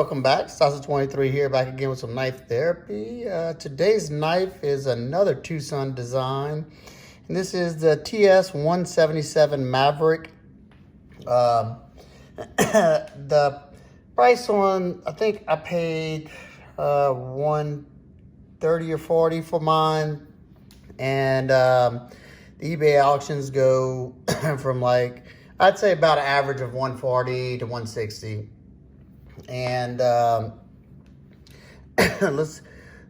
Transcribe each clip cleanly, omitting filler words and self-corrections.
Welcome back, TwoSun23 here, back again with some knife therapy. Today's knife is another TwoSun design, and this is the TS177 Maverick. The price on, I think I paid $130 or $140 for mine, and the eBay auctions go from like, I'd say about an average of $140 to $160. And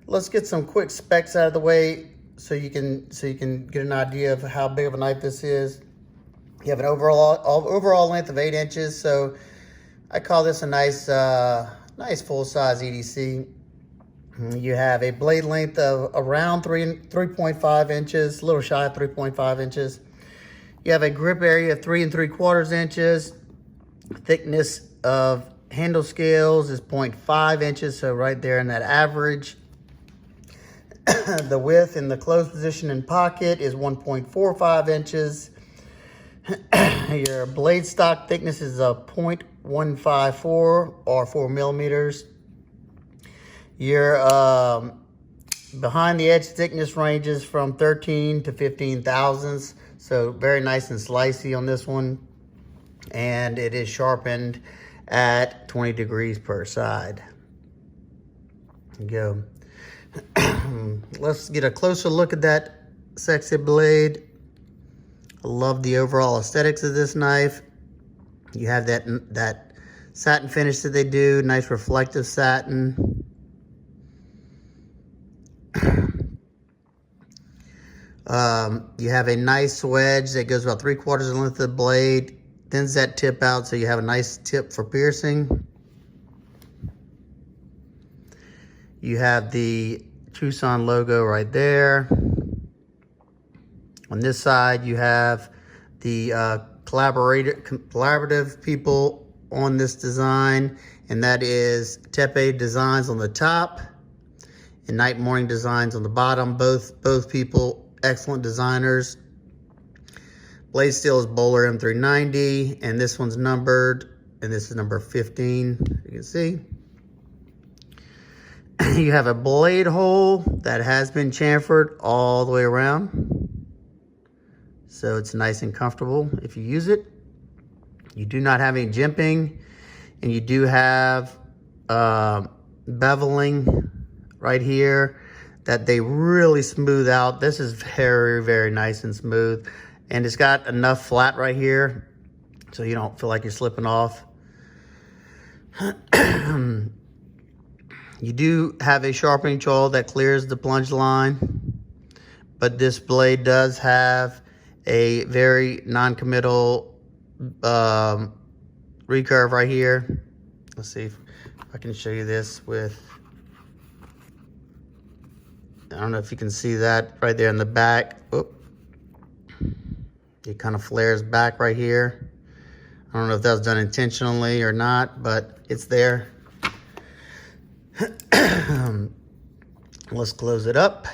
let's get some quick specs out of the way so you can get an idea of how big of a knife this is. You have an overall length of 8 inches, so I call this a nice full-size EDC. You have a blade length of around 3.5 inches, a little shy of 3.5 inches. You have a grip area of 3 3/4 inches. Thickness of handle scales is 0.5 inches, so right there in that average. The width in the closed position and pocket is 1.45 inches. Your blade stock thickness is a 0.154 or 4 millimeters. Your behind the edge thickness ranges from 13 to 15 thousandths, so very nice and slicey on this one. And it is sharpened at 20 degrees per side. Go. Let's get a closer look at that sexy blade. I love the overall aesthetics of this knife. You have that satin finish that they do, nice reflective satin. You have a nice wedge that goes about 3/4 of the length of the blade. Thins that tip out so you have a nice tip for piercing. You have the TwoSun logo right there. On this side, you have the collaborative people on this design, and that is Tepe Designs on the top and Night Morning Designs on the bottom. Both people, excellent designers. Blade steel is Bowler M390, and this one's numbered, and this is number 15, you can see. You have a blade hole that has been chamfered all the way around, so it's nice and comfortable if you use it. You do not have any jimping, and you do have beveling right here that they really smooth out. This is very, very nice and smooth. And it's got enough flat right here so you don't feel like you're slipping off. You do have a sharpening choil that clears the plunge line, but this blade does have a very non-committal recurve right here. Let's see if I can show you this with, I don't know if you can see that right there in the back. Oop. It kind of flares back right here. I don't know if that was done intentionally or not, but it's there. Let's close it up.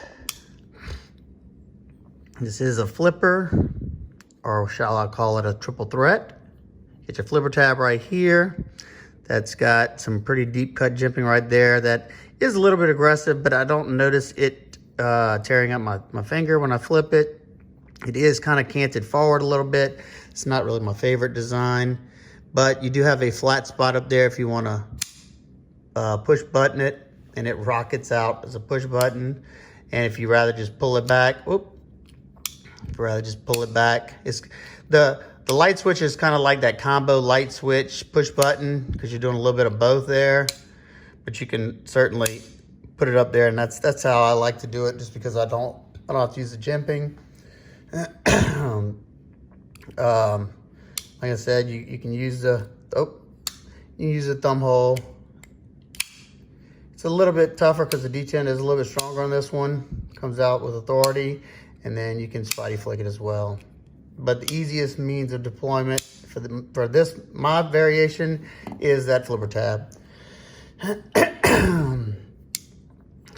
This is a flipper, or shall I call it a triple threat. Get your flipper tab right here. That's got some pretty deep cut jimping right there. That is a little bit aggressive, but I don't notice it tearing up my finger when I flip it. It is kind of canted forward a little bit. It's not really my favorite design, but you do have a flat spot up there if you want to push button it, and it rockets out as a push button. And if you rather just pull it back, it's the light switch is kind of like that combo light switch push button, because you're doing a little bit of both there. But you can certainly put it up there, and that's how I like to do it, just because I don't have to use the jimping. Like I said, you can use the thumb hole. It's a little bit tougher because the D10 is a little bit stronger on this one. Comes out with authority, and then you can spotty flick it as well. But the easiest means of deployment for this my variation is that flipper tab.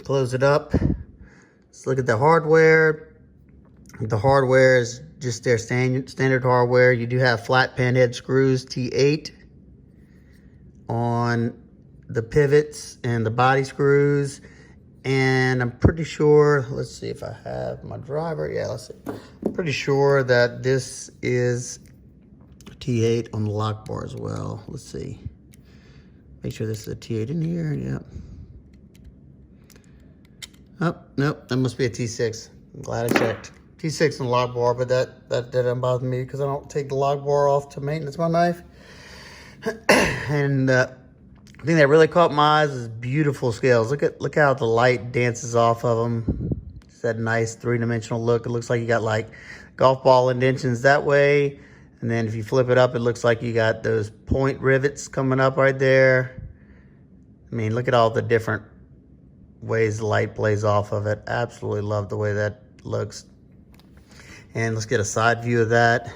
Close it up. Let's look at the hardware. The hardware is just their standard hardware. You do have flat pin head screws T8 on the pivots and the body screws. And I'm pretty sure, let's see if I have my driver. Yeah, let's see. I'm pretty sure that this is T8 on the lock bar as well. Let's see. Make sure this is a T8 in here. Yep. Oh, nope, that must be a T6. I'm glad I checked. T6 on the lock bar, but that didn't bother me because I don't take the lock bar off to maintenance my knife. And the thing that really caught my eyes is beautiful scales. Look how the light dances off of them. It's that nice three-dimensional look. It looks like you got like golf ball indentions that way. And then if you flip it up, it looks like you got those point rivets coming up right there. I mean, look at all the different ways the light plays off of it. Absolutely love the way that looks. And let's get a side view of that.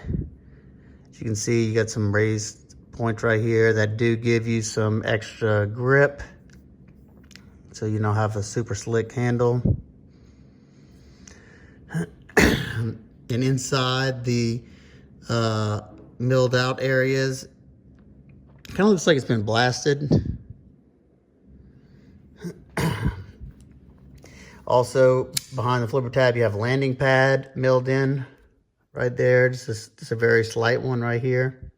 As you can see, you got some raised points right here that do give you some extra grip, so you don't have a super slick handle. And inside the milled out areas, kind of looks like it's been blasted. Also, behind the flipper tab, you have a landing pad milled in right there. Just a very slight one right here.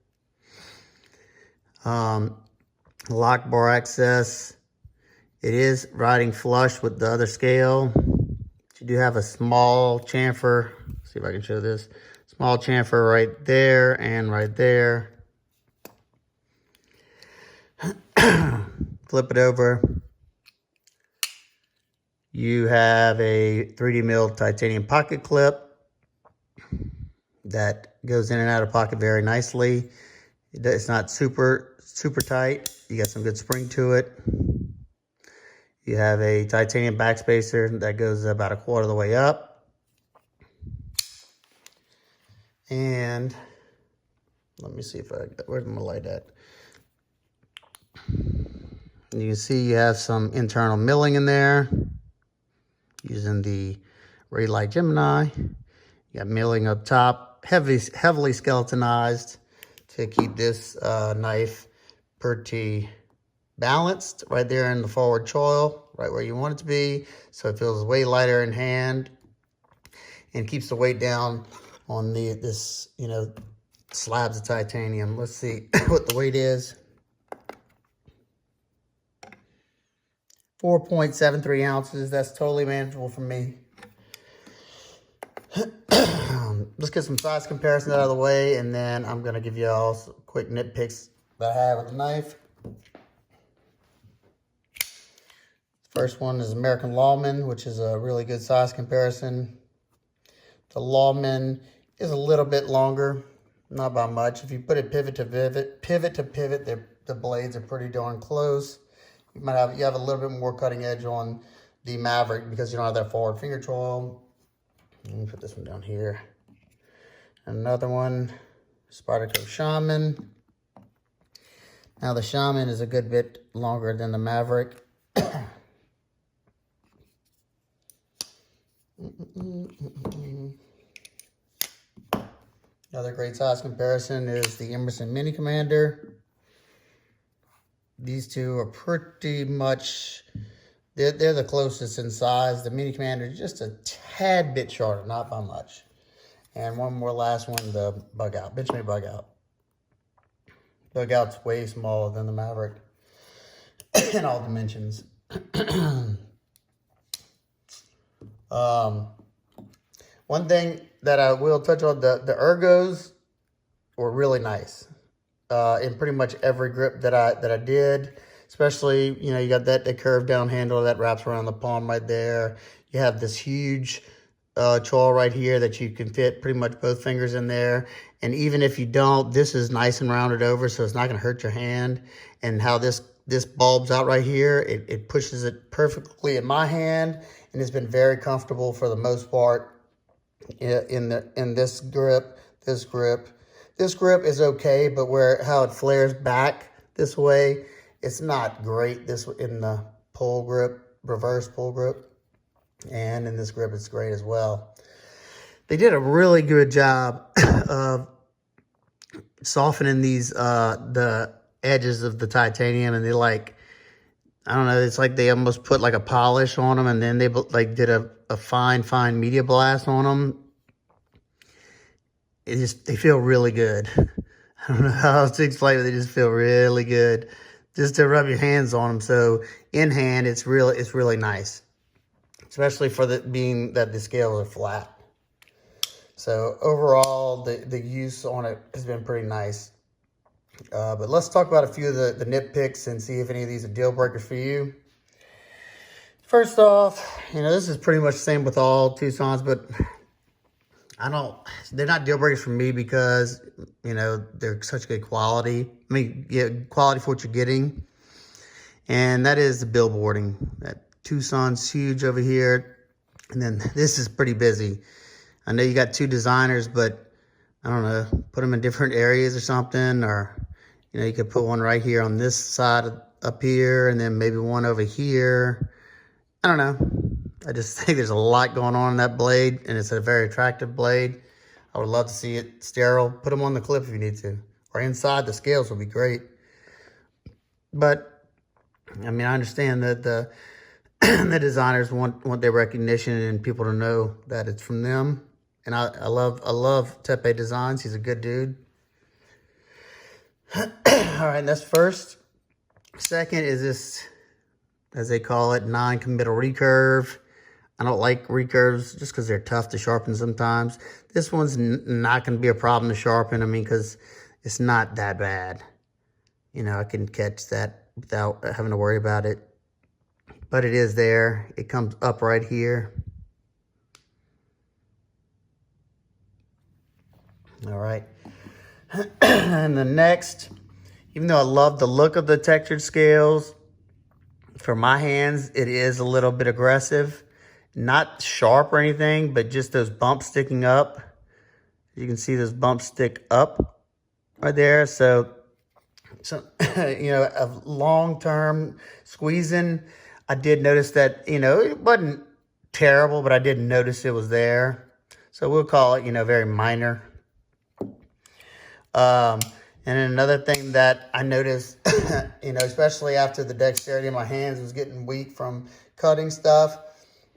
Lock bar access. It is riding flush with the other scale. You do have a small chamfer. Let's see if I can show this. Small chamfer right there and right there. Flip it over. You have a 3D milled titanium pocket clip that goes in and out of pocket very nicely. It's not super tight. You got some good spring to it. You have a titanium backspacer that goes about a quarter of the way up. And let me see if where's my light at? And you can see you have some internal milling in there using the Raylight Gemini. You got milling up top, heavily skeletonized to keep this knife pretty balanced right there in the forward choil, right where you want it to be. So it feels way lighter in hand and keeps the weight down on this slabs of titanium. Let's see what the weight is. 4.73 ounces. That's totally manageable for me. Let's get some size comparisons out of the way, and then I'm going to give you all some quick nitpicks that I have with the knife. First one is American Lawman, which is a really good size comparison. The Lawman is a little bit longer, not by much. If you put it pivot to pivot, the blades are pretty darn close. You have a little bit more cutting edge on the Maverick because you don't have that forward finger choil. Let me put this one down here. Another one, Spyderco Shaman. Now the Shaman is a good bit longer than the Maverick. Another great size comparison is the Emerson Mini Commander. These two are pretty much, they're the closest in size. The Mini Commander is just a tad bit shorter, not by much. And one more last one, the Bug Out, Benchmade Bug Out. Bug Out's way smaller than the Maverick in all dimensions. One thing that I will touch on, the ergos were really nice in pretty much every grip that I did. Especially, you got that curved down handle that wraps around the palm right there. You have this huge choil right here that you can fit pretty much both fingers in there. And even if you don't, this is nice and rounded over, so it's not going to hurt your hand. And how this bulbs out right here, it pushes it perfectly in my hand, and it's been very comfortable for the most part in this grip. This grip is okay, but how it flares back this way, it's not great. This in the pull grip, reverse pull grip, and in this grip, it's great as well. They did a really good job of softening these the edges of the titanium, and they I don't know, it's like they almost put like a polish on them, and then they like did a fine media blast on them. They feel really good. I don't know how else to explain it. They just feel really good just to rub your hands on them. So in hand, it's really nice, especially for being that the scales are flat. So overall, the use on it has been pretty nice. But let's talk about a few of the nitpicks and see if any of these are deal breakers for you. First off, this is pretty much the same with all TwoSuns, but they're not deal breakers for me because, they're such good quality. I mean, yeah, quality for what you're getting. And that is the billboarding. That TwoSun's huge over here. And then this is pretty busy. I know you got two designers, but I don't know, put them in different areas or something. Or, you could put one right here on this side up here, and then maybe one over here. I don't know. I just think there's a lot going on in that blade, and it's a very attractive blade. I would love to see it sterile. Put them on the clip if you need to. Or inside, the scales would be great. But, I mean, I understand that the designers want their recognition and people to know that it's from them. And I love Tepe Designs. He's a good dude. All right, that's first. Second is this, as they call it, non-committal recurve. I don't like recurves just because they're tough to sharpen sometimes. This one's not going to be a problem to sharpen. I mean, because it's not that bad. I can catch that without having to worry about it. But it is there. It comes up right here. All right. And the next, even though I love the look of the textured scales, for my hands, it is a little bit aggressive. Not sharp or anything, but just those bumps sticking up. You can see those bumps stick up right there. So of long-term squeezing, I did notice that, it wasn't terrible, but I did notice it was there. So we'll call it, very minor. And then another thing that I noticed, especially after the dexterity in my hands was getting weak from cutting stuff,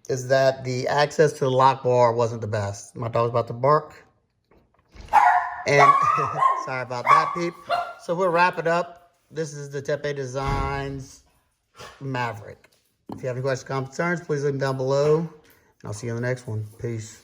is that the access to the lock bar wasn't the best. My dog's about to bark. And sorry about that, peep. So we'll wrap it up. This is the Tepe Designs Maverick. If you have any questions or concerns, please leave them down below. And I'll see you on the next one. Peace.